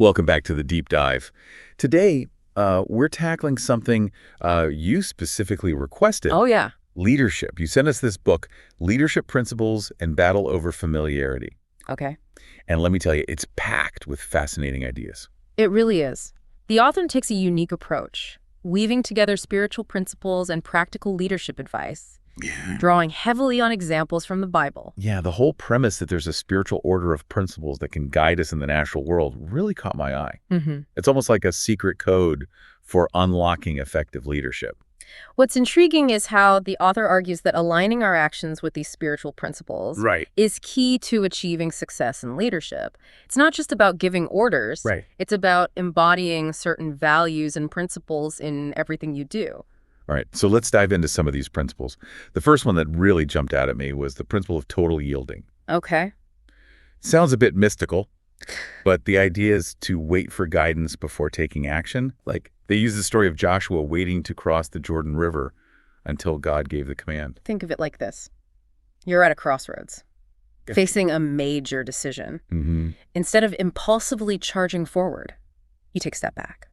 Welcome back to the Deep Dive. Today, we're tackling something you specifically requested. Oh, yeah. Leadership. You sent us this book, Leadership Principles and Battle Over Familiarity. Okay. And let me tell you, it's packed with fascinating ideas. It really is. The author takes a unique approach, weaving together spiritual principles and practical leadership advice, drawing heavily on examples from the Bible. Yeah, the whole premise that there's a spiritual order of principles that can guide us in the natural world really caught my eye. It's almost like a secret code for unlocking effective leadership. What's intriguing is how the author argues that aligning our actions with these spiritual principles is key to achieving success in leadership. It's not just about giving orders. It's about embodying certain values and principles in everything you do. All right, so let's dive into some of these principles. The first one that really jumped out at me was the principle of total yielding. Okay. Sounds a bit mystical, but the idea is to wait for guidance before taking action. Like, they use the story of Joshua waiting to cross the Jordan River until God gave the command. Think of it like this. You're at a crossroads, facing a major decision. Instead of impulsively charging forward, you take a step back.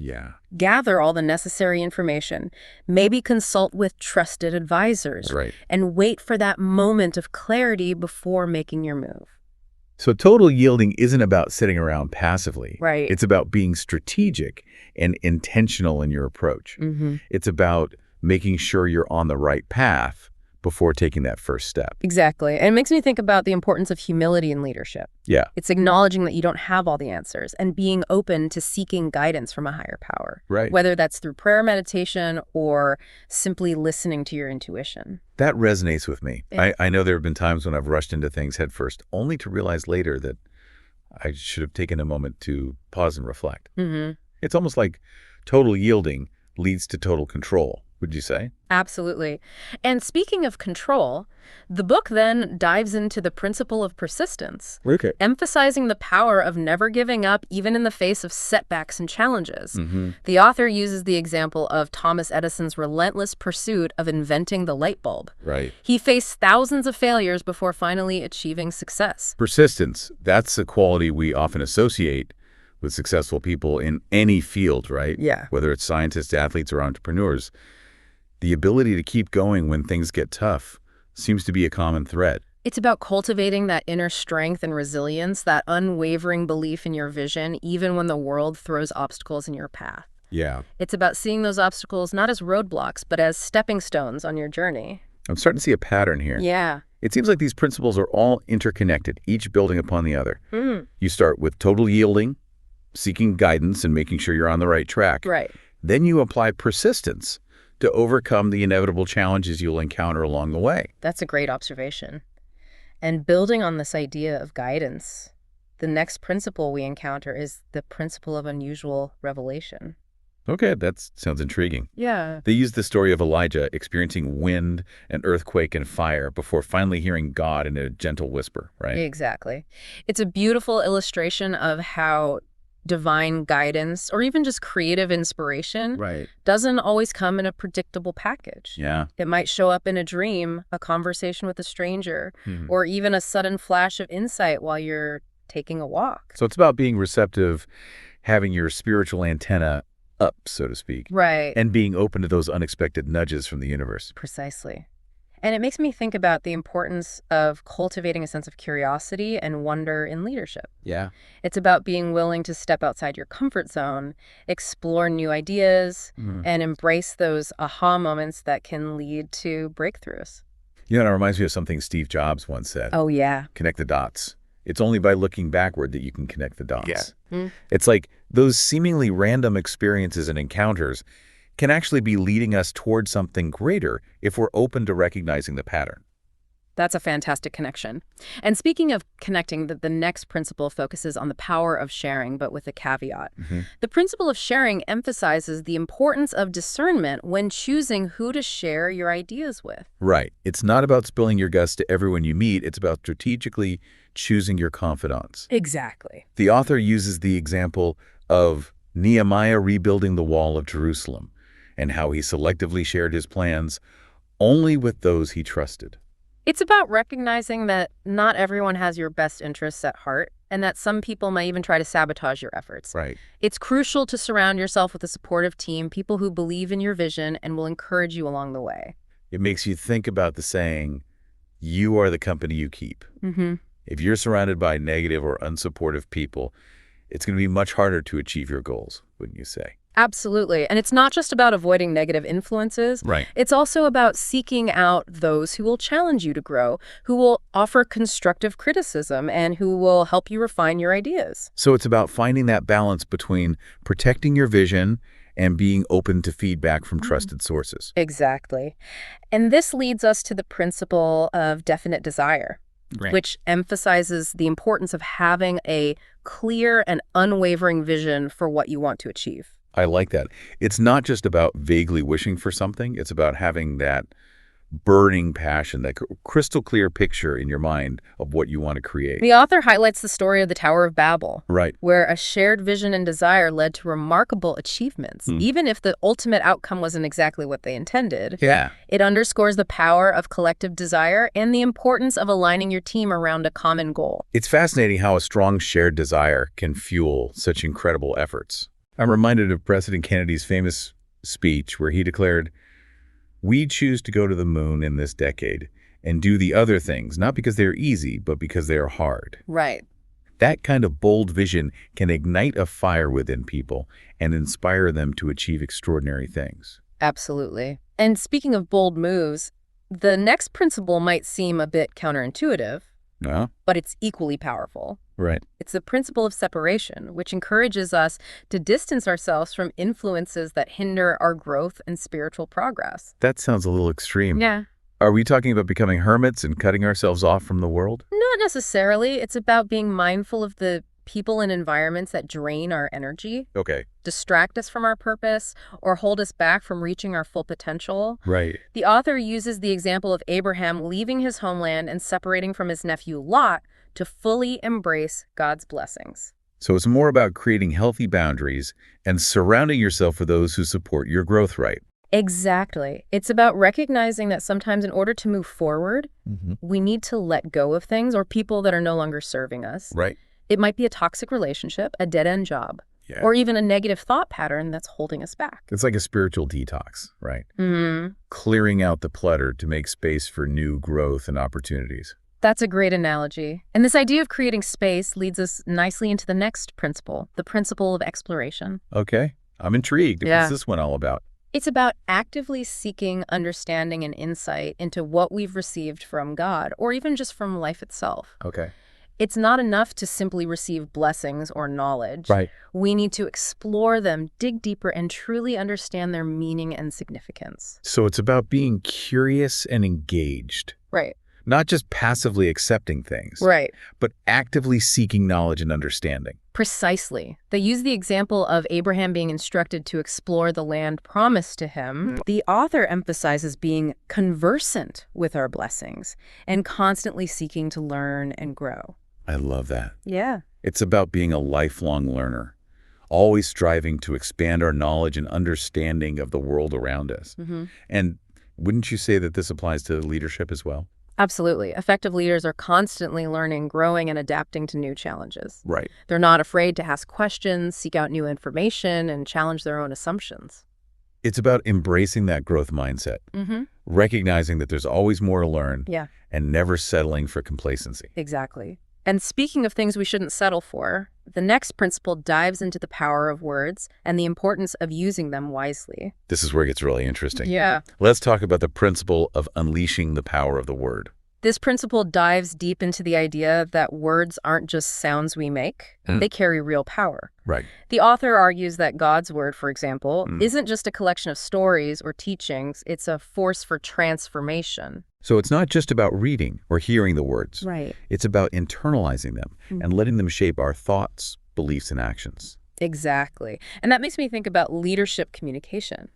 Yeah. Gather all the necessary information, maybe consult with trusted advisors, and wait for that moment of clarity before making your move. So total yielding isn't about sitting around passively. It's about being strategic and intentional in your approach. It's about making sure you're on the right path before taking that first step. Exactly. And it makes me think about the importance of humility in leadership. Yeah. It's acknowledging that you don't have all the answers and being open to seeking guidance from a higher power. Whether that's through prayer, meditation, or simply listening to your intuition. That resonates with me. I know there have been times when I've rushed into things head first, only to realize later that I should have taken a moment to pause and reflect. It's almost like total yielding leads to total control, would you say? Absolutely. And speaking of control, the book then dives into the principle of persistence, emphasizing the power of never giving up even in the face of setbacks and challenges. The author uses the example of Thomas Edison's relentless pursuit of inventing the light bulb. He faced thousands of failures before finally achieving success. Persistence, that's a quality we often associate with successful people in any field, right? Whether it's scientists, athletes, or entrepreneurs. The ability to keep going when things get tough seems to be a common thread. It's about cultivating that inner strength and resilience, that unwavering belief in your vision, even when the world throws obstacles in your path. It's about seeing those obstacles not as roadblocks, but as stepping stones on your journey. I'm starting to see a pattern here. It seems like these principles are all interconnected, each building upon the other. You start with total yielding, seeking guidance and making sure you're on the right track. Then you apply persistence to overcome the inevitable challenges you'll encounter along the way. That's a great observation. And building on this idea of guidance, the next principle we encounter is the principle of unusual revelation. Okay, that sounds intriguing. They use the story of Elijah experiencing wind and earthquake and fire before finally hearing God in a gentle whisper, right? Exactly. It's a beautiful illustration of how divine guidance or even just creative inspiration doesn't always come in a predictable package. It might show up in a dream, a conversation with a stranger, or even a sudden flash of insight while you're taking a walk. So it's about being receptive, having your spiritual antenna up, so to speak. And being open to those unexpected nudges from the universe. Precisely. And it makes me think about the importance of cultivating a sense of curiosity and wonder in leadership. It's about being willing to step outside your comfort zone, explore new ideas, and embrace those aha moments that can lead to breakthroughs. You know, it reminds me of something Steve Jobs once said. Connect the dots. It's only by looking backward that you can connect the dots. It's like those seemingly random experiences and encounters can actually be leading us towards something greater if we're open to recognizing the pattern. That's a fantastic connection. And speaking of connecting, the next principle focuses on the power of sharing, but with a caveat. The principle of sharing emphasizes the importance of discernment when choosing who to share your ideas with. It's not about spilling your guts to everyone you meet. It's about strategically choosing your confidants. Exactly. The author uses the example of Nehemiah rebuilding the wall of Jerusalem and how he selectively shared his plans only with those he trusted. It's about recognizing that not everyone has your best interests at heart and that some people might even try to sabotage your efforts. Right. It's crucial to surround yourself with a supportive team, people who believe in your vision and will encourage you along the way. It makes you think about the saying, you are the company you keep. Mm-hmm. If you're surrounded by negative or unsupportive people, it's going to be much harder to achieve your goals, wouldn't you say? Absolutely. And it's not just about avoiding negative influences. Right. It's also about seeking out those who will challenge you to grow, who will offer constructive criticism, and who will help you refine your ideas. So it's about finding that balance between protecting your vision and being open to feedback from trusted sources. Exactly. And this leads us to the principle of definite desire, which emphasizes the importance of having a clear and unwavering vision for what you want to achieve. I like that. It's not just about vaguely wishing for something. It's about having that burning passion, that crystal clear picture in your mind of what you want to create. The author highlights the story of the Tower of Babel, Right. where a shared vision and desire led to remarkable achievements. Even if the ultimate outcome wasn't exactly what they intended, it underscores the power of collective desire and the importance of aligning your team around a common goal. It's fascinating how a strong shared desire can fuel such incredible efforts. I'm reminded of President Kennedy's famous speech where he declared, "We choose to go to the moon in this decade and do the other things, not because they're easy, but because they are hard." Right. That kind of bold vision can ignite a fire within people and inspire them to achieve extraordinary things. Absolutely. And speaking of bold moves, the next principle might seem a bit counterintuitive, but it's equally powerful. Right. It's the principle of separation, which encourages us to distance ourselves from influences that hinder our growth and spiritual progress. That sounds a little extreme. Yeah. Are we talking about becoming hermits and cutting ourselves off from the world? Not necessarily. It's about being mindful of the people and environments that drain our energy, distract us from our purpose, or hold us back from reaching our full potential. Right. The author uses the example of Abraham leaving his homeland and separating from his nephew Lot to fully embrace God's blessings. So it's more about creating healthy boundaries and surrounding yourself with those who support your growth, right? Exactly. It's about recognizing that sometimes in order to move forward, we need to let go of things or people that are no longer serving us. Right. It might be a toxic relationship, a dead-end job, or even a negative thought pattern that's holding us back. It's like a spiritual detox, right? Clearing out the clutter to make space for new growth and opportunities. That's a great analogy. And this idea of creating space leads us nicely into the next principle, the principle of exploration. Okay. I'm intrigued. What's this one all about? It's about actively seeking understanding and insight into what we've received from God, or even just from life itself. Okay. It's not enough to simply receive blessings or knowledge. Right. We need to explore them, dig deeper, and truly understand their meaning and significance. So it's about being curious and engaged. Right. Not just passively accepting things. Right. But actively seeking knowledge and understanding. Precisely. They use the example of Abraham being instructed to explore the land promised to him. The author emphasizes being conversant with our blessings and constantly seeking to learn and grow. I love that. Yeah. It's about being a lifelong learner, always striving to expand our knowledge and understanding of the world around us. And wouldn't you say that this applies to leadership as well? Absolutely. Effective leaders are constantly learning, growing, and adapting to new challenges. Right. They're not afraid to ask questions, seek out new information, and challenge their own assumptions. It's about embracing that growth mindset, recognizing that there's always more to learn, and never settling for complacency. Exactly. And speaking of things we shouldn't settle for, the next principle dives into the power of words and the importance of using them wisely. This is where it gets really interesting. Yeah. Let's talk about the principle of unleashing the power of the word. This principle dives deep into the idea that words aren't just sounds we make. They carry real power. Right. The author argues that God's word, for example, isn't just a collection of stories or teachings. It's a force for transformation. So it's not just about reading or hearing the words. Right. It's about internalizing them and letting them shape our thoughts, beliefs, and actions. Exactly. And that makes me think about leadership communication.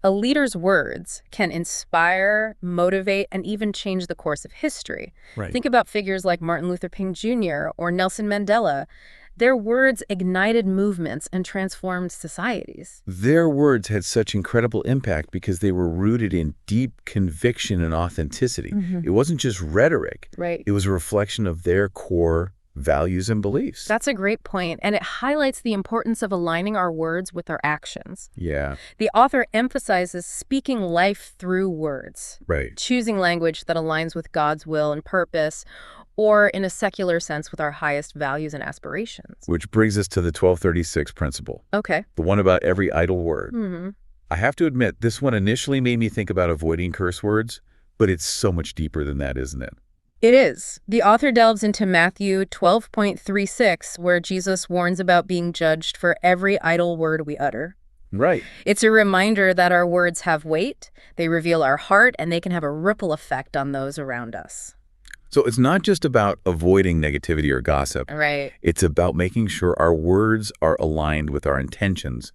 A leader's words can inspire, motivate, and even change the course of history. Right. Think about figures like Martin Luther King Jr. or Nelson Mandela. Their words ignited movements and transformed societies. Their words had such incredible impact because they were rooted in deep conviction and authenticity. It wasn't just rhetoric. Right. It was a reflection of their core values and beliefs. That's a great point, and it highlights the importance of aligning our words with our actions. Yeah. The author emphasizes speaking life through words, Right. choosing language that aligns with God's will and purpose, or in a secular sense with our highest values and aspirations. Which brings us to the 1236 principle. Okay. The one about every idle word. Mm-hmm. I have to admit, this one initially made me think about avoiding curse words, but it's so much deeper than that, isn't it? It is. The author delves into Matthew 12.36, where Jesus warns about being judged for every idle word we utter. Right. It's a reminder that our words have weight, they reveal our heart, and they can have a ripple effect on those around us. So it's not just about avoiding negativity or gossip. Right. It's about making sure our words are aligned with our intentions,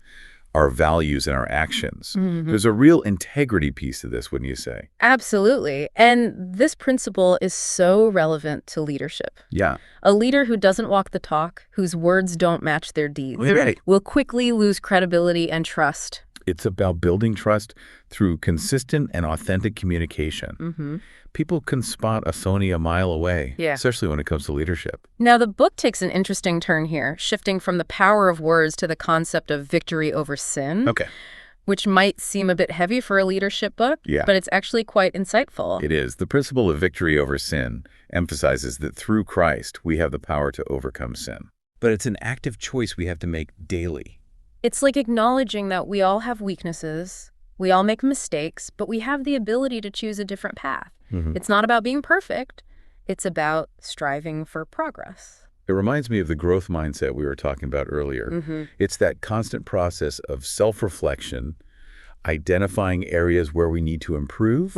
our values, and our actions. Mm-hmm. There's a real integrity piece to this, wouldn't you say? Absolutely. And this principle is so relevant to leadership. Yeah. A leader who doesn't walk the talk, whose words don't match their deeds, Right. will quickly lose credibility and trust. It's about building trust through consistent and authentic communication. Mm-hmm. People can spot a phony a mile away, especially when it comes to leadership. Now, the book takes an interesting turn here, shifting from the power of words to the concept of victory over sin, which might seem a bit heavy for a leadership book, but it's actually quite insightful. It is. The principle of victory over sin emphasizes that through Christ, we have the power to overcome sin. But it's an active choice we have to make daily. It's like acknowledging that we all have weaknesses, we all make mistakes, but we have the ability to choose a different path. Mm-hmm. It's not about being perfect. It's about striving for progress. It reminds me of the growth mindset we were talking about earlier. Mm-hmm. It's that constant process of self-reflection, identifying areas where we need to improve,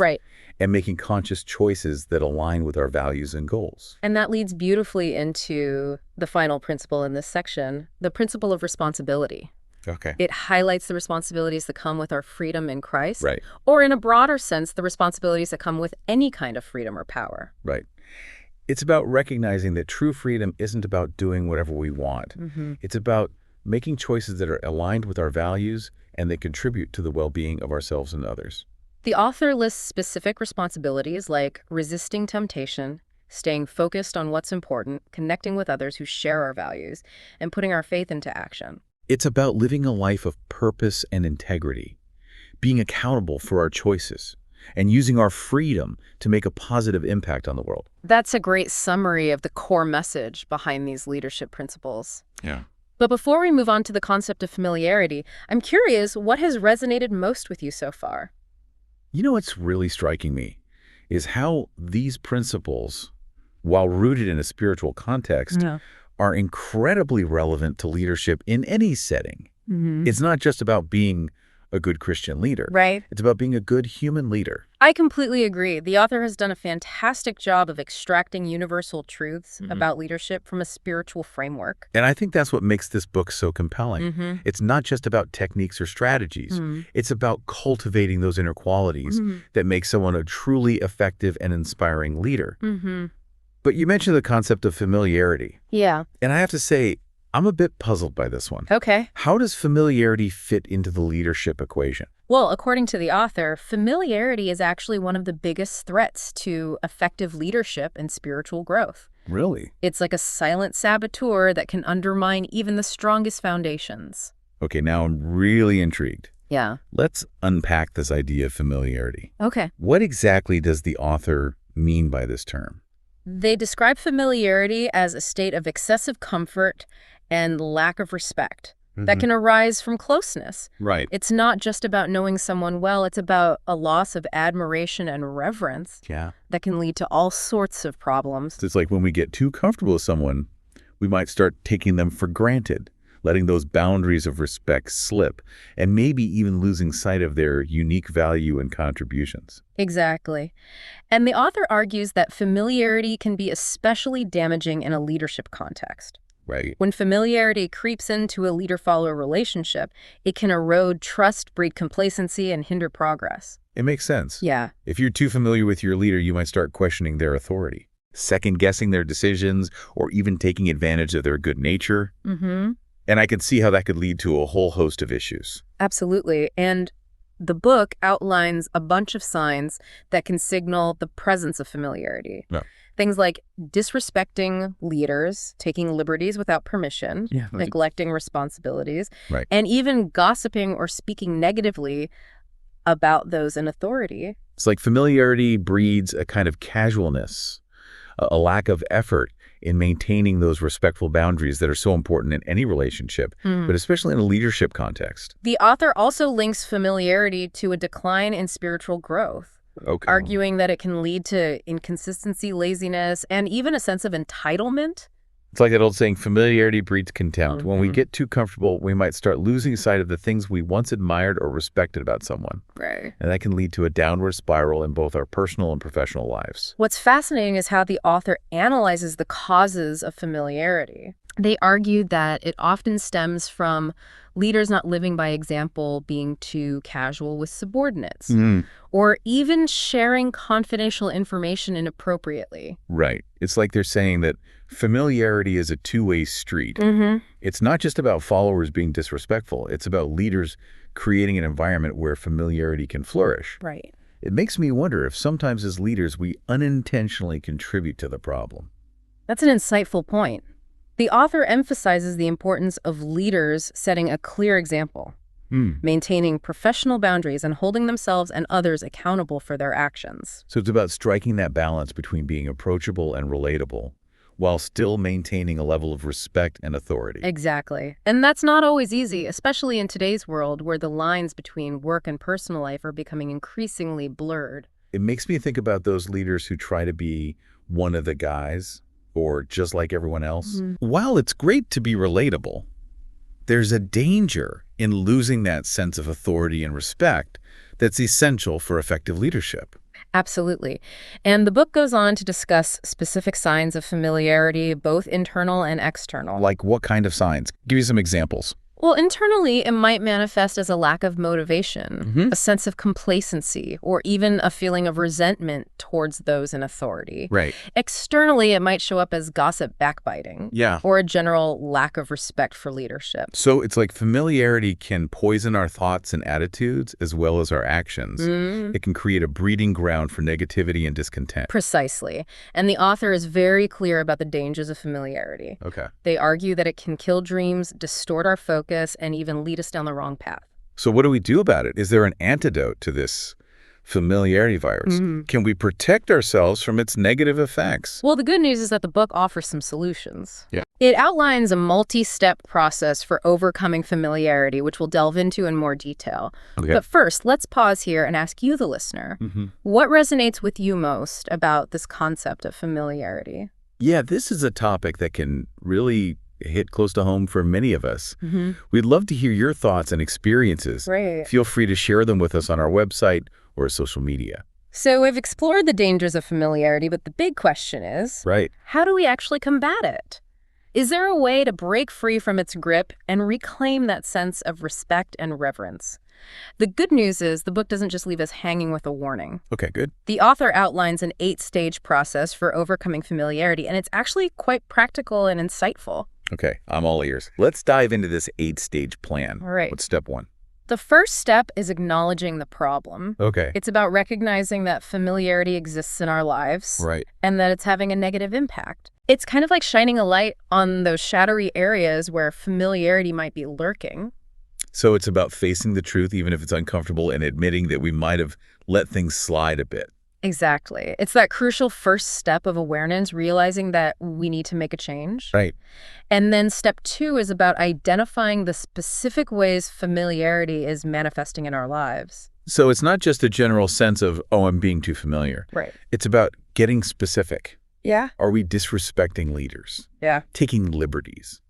and making conscious choices that align with our values and goals. And that leads beautifully into the final principle in this section, the principle of responsibility. Okay. It highlights the responsibilities that come with our freedom in Christ, Right. or in a broader sense, the responsibilities that come with any kind of freedom or power. Right. It's about recognizing that true freedom isn't about doing whatever we want. Mm-hmm. It's about making choices that are aligned with our values and that contribute to the well-being of ourselves and others. The author lists specific responsibilities like resisting temptation, staying focused on what's important, connecting with others who share our values, and putting our faith into action. It's about living a life of purpose and integrity, being accountable for our choices, and using our freedom to make a positive impact on the world. That's a great summary of the core message behind these leadership principles. Yeah. But before we move on to the concept of familiarity, I'm curious, what has resonated most with you so far? You know what's really striking me is how these principles, while rooted in a spiritual context, are incredibly relevant to leadership in any setting. Mm-hmm. It's not just about being a good Christian leader. Right. It's about being a good human leader. I completely agree. The author has done a fantastic job of extracting universal truths about leadership from a spiritual framework. And I think that's what makes this book so compelling. Mm-hmm. It's not just about techniques or strategies. It's about cultivating those inner qualities that make someone a truly effective and inspiring leader. Mm-hmm. But you mentioned the concept of familiarity. Yeah. And I have to say, I'm a bit puzzled by this one. Okay. How does familiarity fit into the leadership equation? Well, according to the author, familiarity is actually one of the biggest threats to effective leadership and spiritual growth. Really? It's like a silent saboteur that can undermine even the strongest foundations. Okay, now I'm really intrigued. Yeah. Let's unpack this idea of familiarity. Okay. What exactly does the author mean by this term? They describe familiarity as a state of excessive comfort and lack of respect that can arise from closeness. Right. It's not just about knowing someone well, it's about a loss of admiration and reverence that can lead to all sorts of problems. It's like when we get too comfortable with someone, we might start taking them for granted, letting those boundaries of respect slip, and maybe even losing sight of their unique value and contributions. Exactly. And the author argues that familiarity can be especially damaging in a leadership context. Right. When familiarity creeps into a leader-follower relationship, it can erode trust, breed complacency, and hinder progress. It makes sense. Yeah. If you're too familiar with your leader, you might start questioning their authority, second-guessing their decisions, or even taking advantage of their good nature. Mm-hmm. And I could see how that could lead to a whole host of issues. Absolutely. And the book outlines a bunch of signs that can signal the presence of familiarity. Yeah. Things like disrespecting leaders, taking liberties without permission, neglecting responsibilities, and even gossiping or speaking negatively about those in authority. It's like familiarity breeds a kind of casualness, a lack of effort in maintaining those respectful boundaries that are so important in any relationship, but especially in a leadership context. The author also links familiarity to a decline in spiritual growth, arguing that it can lead to inconsistency, laziness, and even a sense of entitlement. It's like that old saying, familiarity breeds contempt. When we get too comfortable, we might start losing sight of the things we once admired or respected about someone. Right. And that can lead to a downward spiral in both our personal and professional lives. What's fascinating is how the author analyzes the causes of familiarity. They argued that it often stems from leaders not living by example, being too casual with subordinates, or even sharing confidential information inappropriately. Right. It's like they're saying that familiarity is a two-way street. It's not just about followers being disrespectful. It's about leaders creating an environment where familiarity can flourish. Right. It makes me wonder if sometimes as leaders we unintentionally contribute to the problem. That's an insightful point. The author emphasizes the importance of leaders setting a clear example, maintaining professional boundaries and holding themselves and others accountable for their actions. So it's about striking that balance between being approachable and relatable while still maintaining a level of respect and authority. Exactly. And that's not always easy, especially in today's world where the lines between work and personal life are becoming increasingly blurred. It makes me think about those leaders who try to be one of the guys or just like everyone else. While it's great to be relatable, there's a danger in losing that sense of authority and respect that's essential for effective leadership. Absolutely. And the book goes on to discuss specific signs of familiarity, both internal and external. Like what kind of signs? Give you some examples. Well, internally, it might manifest as a lack of motivation, a sense of complacency, or even a feeling of resentment towards those in authority. Right. Externally, it might show up as gossip, backbiting, or a general lack of respect for leadership. So it's like familiarity can poison our thoughts and attitudes as well as our actions. It can create a breeding ground for negativity and discontent. Precisely. And the author is very clear about the dangers of familiarity. They argue that it can kill dreams, distort our focus, and even lead us down the wrong path. So what do we do about it? Is there an antidote to this familiarity virus? Can we protect ourselves from its negative effects? Well, the good news is that the book offers some solutions. It outlines a multi-step process for overcoming familiarity, which we'll delve into in more detail. But first, let's pause here and ask you, the listener, what resonates with you most about this concept of familiarity? Yeah, this is a topic that can really hit close to home for many of us. We'd love to hear your thoughts and experiences. Feel free to share them with us on our website or social media. So we've explored the dangers of familiarity, but the big question is, how do we actually combat it? Is there a way to break free from its grip and reclaim that sense of respect and reverence? The good news is the book doesn't just leave us hanging with a warning. Okay, good. The author outlines an 8-stage process for overcoming familiarity, and it's actually quite practical and insightful. Okay, I'm all ears. Let's dive into this 8-stage plan. All right. What's step 1? The first step is acknowledging the problem. It's about recognizing that familiarity exists in our lives. And that it's having a negative impact. It's kind of like shining a light on those shadowy areas where familiarity might be lurking. So it's about facing the truth, even if it's uncomfortable, and admitting that we might have let things slide a bit. Exactly. It's that crucial first step of awareness, realizing that we need to make a change. And then step 2 is about identifying the specific ways familiarity is manifesting in our lives. So it's not just a general sense of, oh, I'm being too familiar. It's about getting specific. Are we disrespecting leaders? Taking liberties?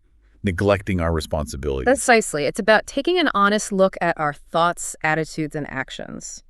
Neglecting our responsibilities? Precisely. It's about taking an honest look at our thoughts, attitudes, and actions,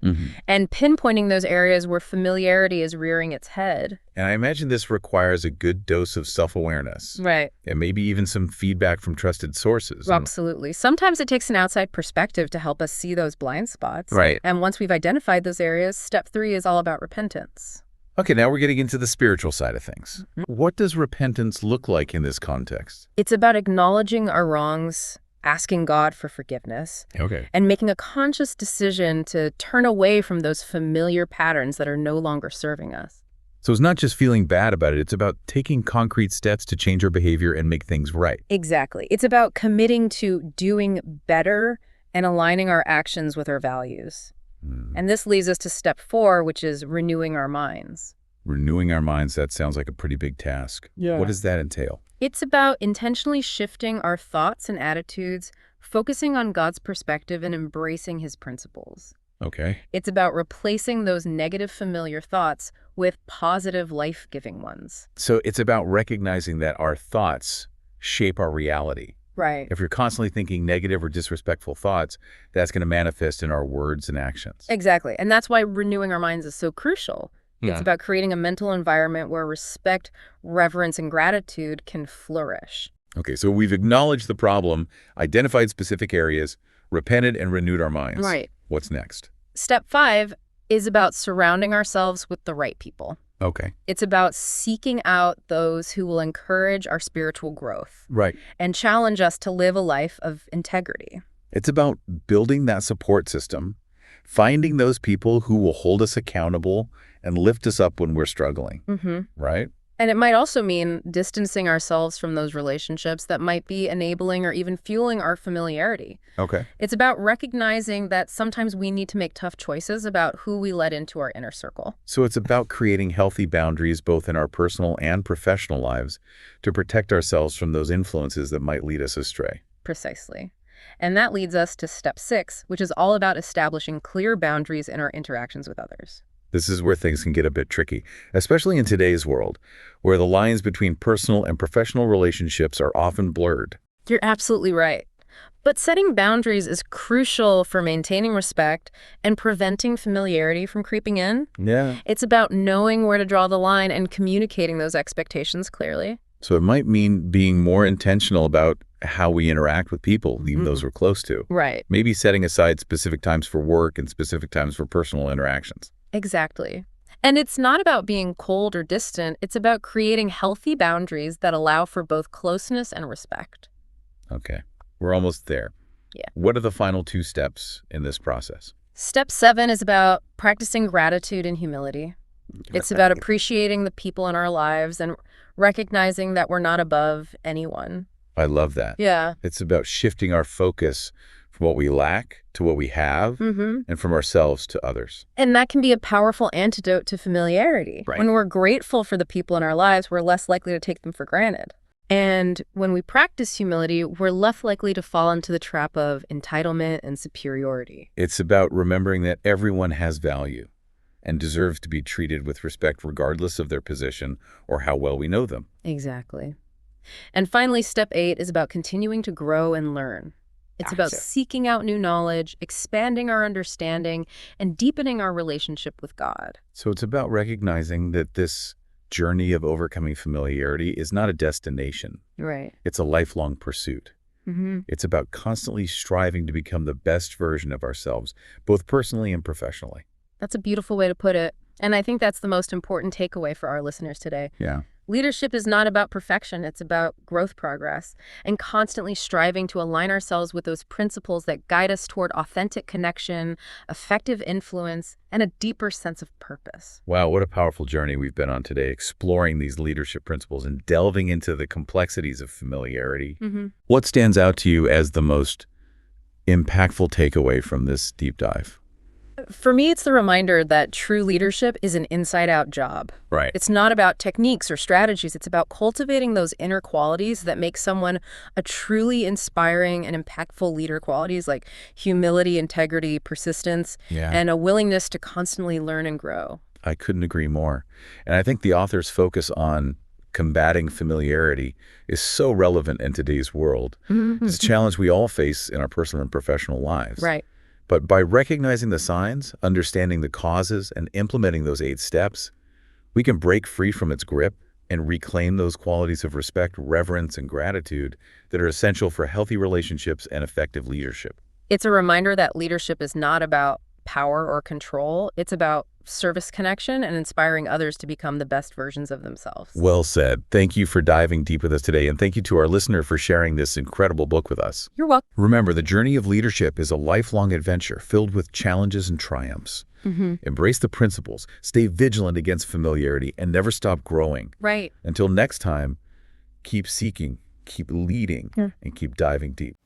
and pinpointing those areas where familiarity is rearing its head. And I imagine this requires a good dose of self-awareness. And maybe even some feedback from trusted sources. Absolutely. Sometimes it takes an outside perspective to help us see those blind spots. And once we've identified those areas, step 3 is all about repentance. Okay, now we're getting into the spiritual side of things. What does repentance look like in this context? It's about acknowledging our wrongs, asking God for forgiveness, Okay. and making a conscious decision to turn away from those familiar patterns that are no longer serving us. So it's not just feeling bad about it, it's about taking concrete steps to change our behavior and make things right. Exactly. It's about committing to doing better and aligning our actions with our values. And this leads us to step 4, which is renewing our minds. Renewing our minds, that sounds like a pretty big task. Yeah. What does that entail? It's about intentionally shifting our thoughts and attitudes, focusing on God's perspective and embracing his principles. Okay. It's about replacing those negative familiar thoughts with positive life-giving ones. So it's about recognizing that our thoughts shape our reality. Right. If you're constantly thinking negative or disrespectful thoughts, that's going to manifest in our words and actions. Exactly. And that's why renewing our minds is so crucial. Yeah. It's about creating a mental environment where respect, reverence, and gratitude can flourish. Okay, so we've acknowledged the problem, identified specific areas, repented and renewed our minds. Right. What's next? Step 5 is about surrounding ourselves with the right people. Okay. It's about seeking out those who will encourage our spiritual growth. Right. And challenge us to live a life of integrity. It's about building that support system, finding those people who will hold us accountable and lift us up when we're struggling. Right? And it might also mean distancing ourselves from those relationships that might be enabling or even fueling our familiarity. Okay. It's about recognizing that sometimes we need to make tough choices about who we let into our inner circle. So it's about creating healthy boundaries both in our personal and professional lives to protect ourselves from those influences that might lead us astray. Precisely. And that leads us to step 6, which is all about establishing clear boundaries in our interactions with others. This is where things can get a bit tricky, especially in today's world, where the lines between personal and professional relationships are often blurred. You're absolutely right. But setting boundaries is crucial for maintaining respect and preventing familiarity from creeping in. Yeah. It's about knowing where to draw the line and communicating those expectations clearly. So it might mean being more intentional about how we interact with people, even those we're close to. Right. Maybe setting aside specific times for work and specific times for personal interactions. Exactly. And it's not about being cold or distant. It's about creating healthy boundaries that allow for both closeness and respect. Okay. We're almost there. Yeah. What are the final 2 steps in this process? Step 7 is about practicing gratitude and humility. It's about appreciating the people in our lives and recognizing that we're not above anyone. I love that. Yeah. It's about shifting our focus from what we lack to what we have, and from ourselves to others. And that can be a powerful antidote to familiarity. Right. When we're grateful for the people in our lives, we're less likely to take them for granted. And when we practice humility, we're less likely to fall into the trap of entitlement and superiority. It's about remembering that everyone has value and deserves to be treated with respect regardless of their position or how well we know them. Exactly. And finally, step 8 is about continuing to grow and learn. It's about seeking out new knowledge, expanding our understanding, and deepening our relationship with God. So it's about recognizing that this journey of overcoming familiarity is not a destination. Right. It's a lifelong pursuit. It's about constantly striving to become the best version of ourselves, both personally and professionally. That's a beautiful way to put it. And I think that's the most important takeaway for our listeners today. Yeah. Leadership is not about perfection. It's about growth progress and constantly striving to align ourselves with those principles that guide us toward authentic connection, effective influence, and a deeper sense of purpose. Wow, what a powerful journey we've been on today, exploring these leadership principles and delving into the complexities of familiarity. What stands out to you as the most impactful takeaway from this deep dive? For me, it's the reminder that true leadership is an inside-out job. Right. It's not about techniques or strategies. It's about cultivating those inner qualities that make someone a truly inspiring and impactful leader, qualities like humility, integrity, persistence, and a willingness to constantly learn and grow. I couldn't agree more. And I think the author's focus on combating familiarity is so relevant in today's world. It's a challenge we all face in our personal and professional lives. Right. But by recognizing the signs, understanding the causes, and implementing those 8 steps, we can break free from its grip and reclaim those qualities of respect, reverence, and gratitude that are essential for healthy relationships and effective leadership. It's a reminder that leadership is not about power or control. It's about service connection and inspiring others to become the best versions of themselves. Well said. Thank you for diving deep with us today, and thank you to our listener for sharing this incredible book with us. You're welcome. Remember, the journey of leadership is a lifelong adventure filled with challenges and triumphs. Embrace the principles, stay vigilant against familiarity, and never stop growing. Right. Until next time, keep seeking, keep leading, and keep diving deep.